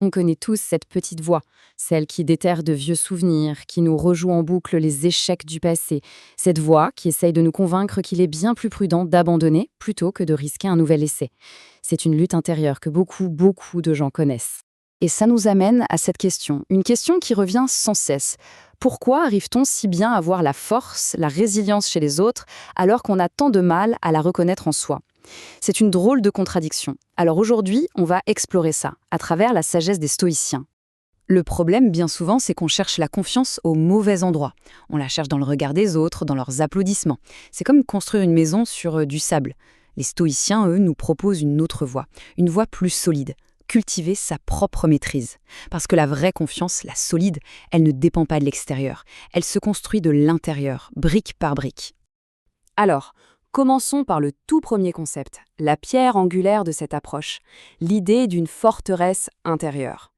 On connaît tous cette petite voix, celle qui déterre de vieux souvenirs, qui nous rejoue en boucle les échecs du passé. Cette voix qui essaye de nous convaincre qu'il est bien plus prudent d'abandonner plutôt que de risquer un nouvel essai. C'est une lutte intérieure que beaucoup de gens connaissent. Et ça nous amène à cette question, une question qui revient sans cesse. Pourquoi arrive-t-on si bien à voir la force, la résilience chez les autres, alors qu'on a tant de mal à la reconnaître en soi? C'est une drôle de contradiction. Alors aujourd'hui, on va explorer ça, à travers la sagesse des stoïciens. Le problème, bien souvent, c'est qu'on cherche la confiance au mauvais endroit. On la cherche dans le regard des autres, dans leurs applaudissements. C'est comme construire une maison sur du sable. Les stoïciens, eux, nous proposent une autre voie, une voie plus solide. Cultiver sa propre maîtrise. Parce que la vraie confiance, la solide, elle ne dépend pas de l'extérieur. Elle se construit de l'intérieur, brique par brique. Alors, commençons par le tout premier concept, la pierre angulaire de cette approche, l'idée d'une forteresse intérieure.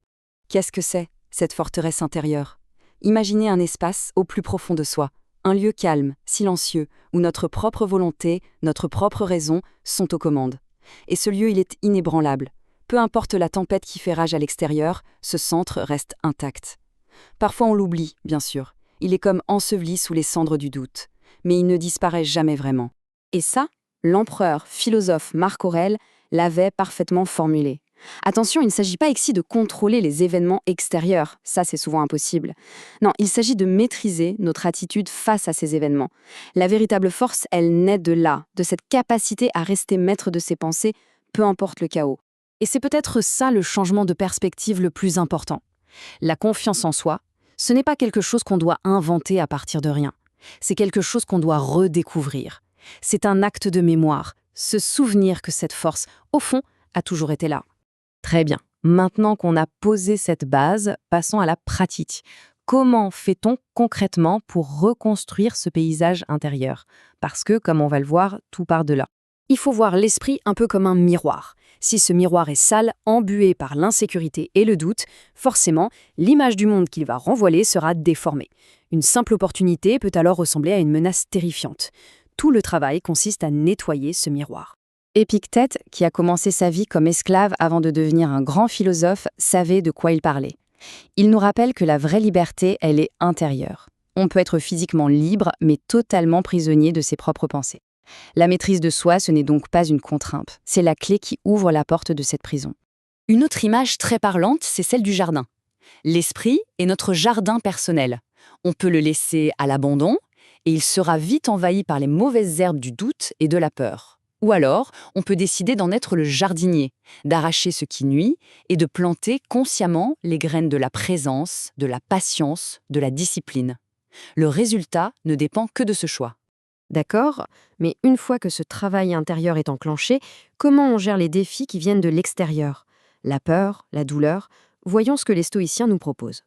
Qu'est-ce que c'est, cette forteresse intérieure? Imaginez un espace au plus profond de soi, un lieu calme, silencieux, où notre propre volonté, notre propre raison sont aux commandes. Et ce lieu, il est inébranlable. Peu importe la tempête qui fait rage à l'extérieur, ce centre reste intact. Parfois on l'oublie, bien sûr. Il est comme enseveli sous les cendres du doute. Mais il ne disparaît jamais vraiment. Et ça, l'empereur, philosophe Marc Aurèle l'avait parfaitement formulé. Attention, il ne s'agit pas ici de contrôler les événements extérieurs, ça c'est souvent impossible. Non, il s'agit de maîtriser notre attitude face à ces événements. La véritable force, elle naît de là, de cette capacité à rester maître de ses pensées, peu importe le chaos. Et c'est peut-être ça le changement de perspective le plus important. La confiance en soi, ce n'est pas quelque chose qu'on doit inventer à partir de rien. C'est quelque chose qu'on doit redécouvrir. C'est un acte de mémoire, se souvenir que cette force, au fond, a toujours été là. Très bien. Maintenant qu'on a posé cette base, passons à la pratique. Comment fait-on concrètement pour reconstruire ce paysage intérieur? Parce que, comme on va le voir, tout part de là. Il faut voir l'esprit un peu comme un miroir. Si ce miroir est sale, embué par l'insécurité et le doute, forcément, l'image du monde qu'il va renvoyer sera déformée. Une simple opportunité peut alors ressembler à une menace terrifiante. Tout le travail consiste à nettoyer ce miroir. Épictète, qui a commencé sa vie comme esclave avant de devenir un grand philosophe, savait de quoi il parlait. Il nous rappelle que la vraie liberté, elle est intérieure. On peut être physiquement libre, mais totalement prisonnier de ses propres pensées. La maîtrise de soi, ce n'est donc pas une contrainte, c'est la clé qui ouvre la porte de cette prison. Une autre image très parlante, c'est celle du jardin. L'esprit est notre jardin personnel. On peut le laisser à l'abandon, et il sera vite envahi par les mauvaises herbes du doute et de la peur. Ou alors, on peut décider d'en être le jardinier, d'arracher ce qui nuit et de planter consciemment les graines de la présence, de la patience, de la discipline. Le résultat ne dépend que de ce choix. D'accord, mais une fois que ce travail intérieur est enclenché, comment on gère les défis qui viennent de l'extérieur? La peur, la douleur, voyons ce que les stoïciens nous proposent.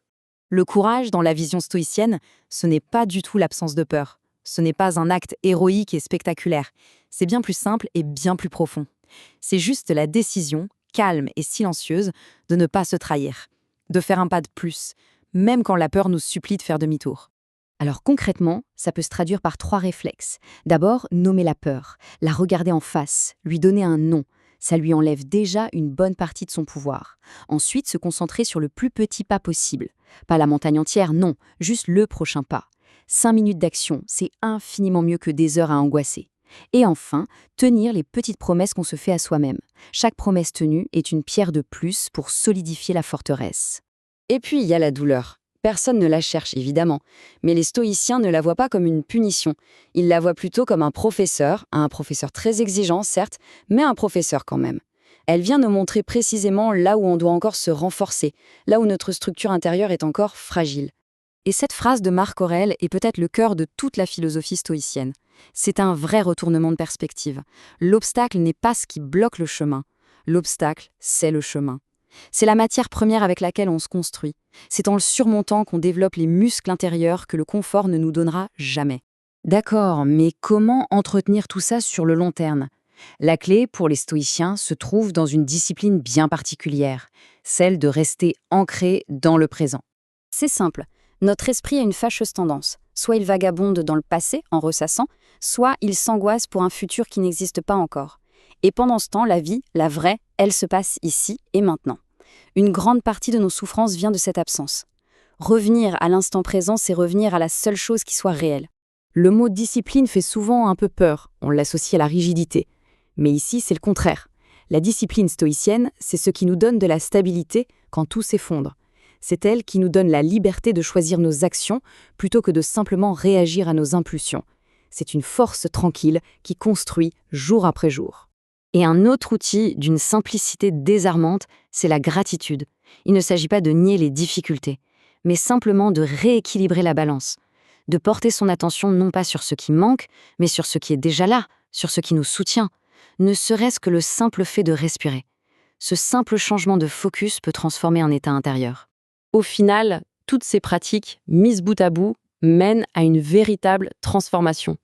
Le courage, dans la vision stoïcienne, ce n'est pas du tout l'absence de peur. Ce n'est pas un acte héroïque et spectaculaire. C'est bien plus simple et bien plus profond. C'est juste la décision, calme et silencieuse, de ne pas se trahir, de faire un pas de plus, même quand la peur nous supplie de faire demi-tour. Alors concrètement, ça peut se traduire par 3 réflexes. D'abord, nommer la peur, la regarder en face, lui donner un nom. Ça lui enlève déjà une bonne partie de son pouvoir. Ensuite, se concentrer sur le plus petit pas possible. Pas la montagne entière, non, juste le prochain pas. 5 minutes d'action, c'est infiniment mieux que des heures à angoisser. Et enfin, tenir les petites promesses qu'on se fait à soi-même. Chaque promesse tenue est une pierre de plus pour solidifier la forteresse. Et puis, il y a la douleur. Personne ne la cherche, évidemment. Mais les stoïciens ne la voient pas comme une punition. Ils la voient plutôt comme un professeur très exigeant, certes, mais un professeur quand même. Elle vient nous montrer précisément là où on doit encore se renforcer, là où notre structure intérieure est encore fragile. Et cette phrase de Marc Aurèle est peut-être le cœur de toute la philosophie stoïcienne. C'est un vrai retournement de perspective. L'obstacle n'est pas ce qui bloque le chemin. L'obstacle, c'est le chemin. C'est la matière première avec laquelle on se construit. C'est en le surmontant qu'on développe les muscles intérieurs que le confort ne nous donnera jamais. D'accord, mais comment entretenir tout ça sur le long terme? La clé, pour les stoïciens, se trouve dans une discipline bien particulière, celle de rester ancré dans le présent. C'est simple, notre esprit a une fâcheuse tendance. Soit il vagabonde dans le passé en ressassant, soit il s'angoisse pour un futur qui n'existe pas encore. Et pendant ce temps, la vie, la vraie, elle se passe ici et maintenant. Une grande partie de nos souffrances vient de cette absence. Revenir à l'instant présent, c'est revenir à la seule chose qui soit réelle. Le mot discipline fait souvent un peu peur, on l'associe à la rigidité. Mais ici, c'est le contraire. La discipline stoïcienne, c'est ce qui nous donne de la stabilité quand tout s'effondre. C'est elle qui nous donne la liberté de choisir nos actions plutôt que de simplement réagir à nos impulsions. C'est une force tranquille qui construit jour après jour. Et un autre outil d'une simplicité désarmante, c'est la gratitude. Il ne s'agit pas de nier les difficultés, mais simplement de rééquilibrer la balance, de porter son attention non pas sur ce qui manque, mais sur ce qui est déjà là, sur ce qui nous soutient, ne serait-ce que le simple fait de respirer. Ce simple changement de focus peut transformer un état intérieur. Au final, toutes ces pratiques, mises bout à bout, mènent à une véritable transformation.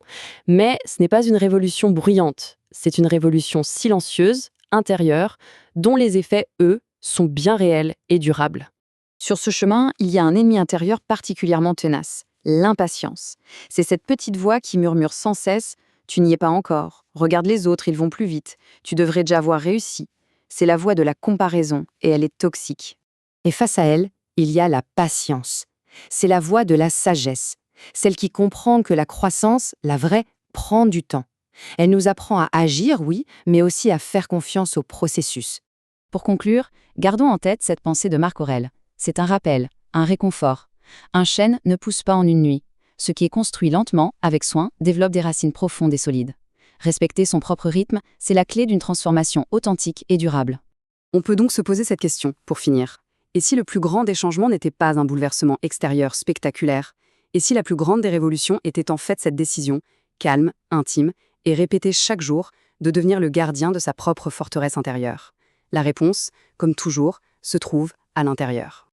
Mais ce n'est pas une révolution bruyante, c'est une révolution silencieuse, intérieure, dont les effets, eux, sont bien réels et durables. Sur ce chemin, il y a un ennemi intérieur particulièrement tenace, l'impatience. C'est cette petite voix qui murmure sans cesse « Tu n'y es pas encore, regarde les autres, ils vont plus vite, tu devrais déjà avoir réussi ». C'est la voix de la comparaison et elle est toxique. Et face à elle, il y a la patience. C'est la voix de la sagesse, celle qui comprend que la croissance, la vraie, prend du temps. Elle nous apprend à agir, oui, mais aussi à faire confiance au processus. Pour conclure, gardons en tête cette pensée de Marc Aurèle. C'est un rappel, un réconfort. Un chêne ne pousse pas en une nuit. Ce qui est construit lentement, avec soin, développe des racines profondes et solides. Respecter son propre rythme, c'est la clé d'une transformation authentique et durable. On peut donc se poser cette question, pour finir. Et si le plus grand des changements n'était pas un bouleversement extérieur spectaculaire? Et si la plus grande des révolutions était en fait cette décision, calme, intime, et répétée chaque jour, de devenir le gardien de sa propre forteresse intérieure? La réponse, comme toujours, se trouve à l'intérieur.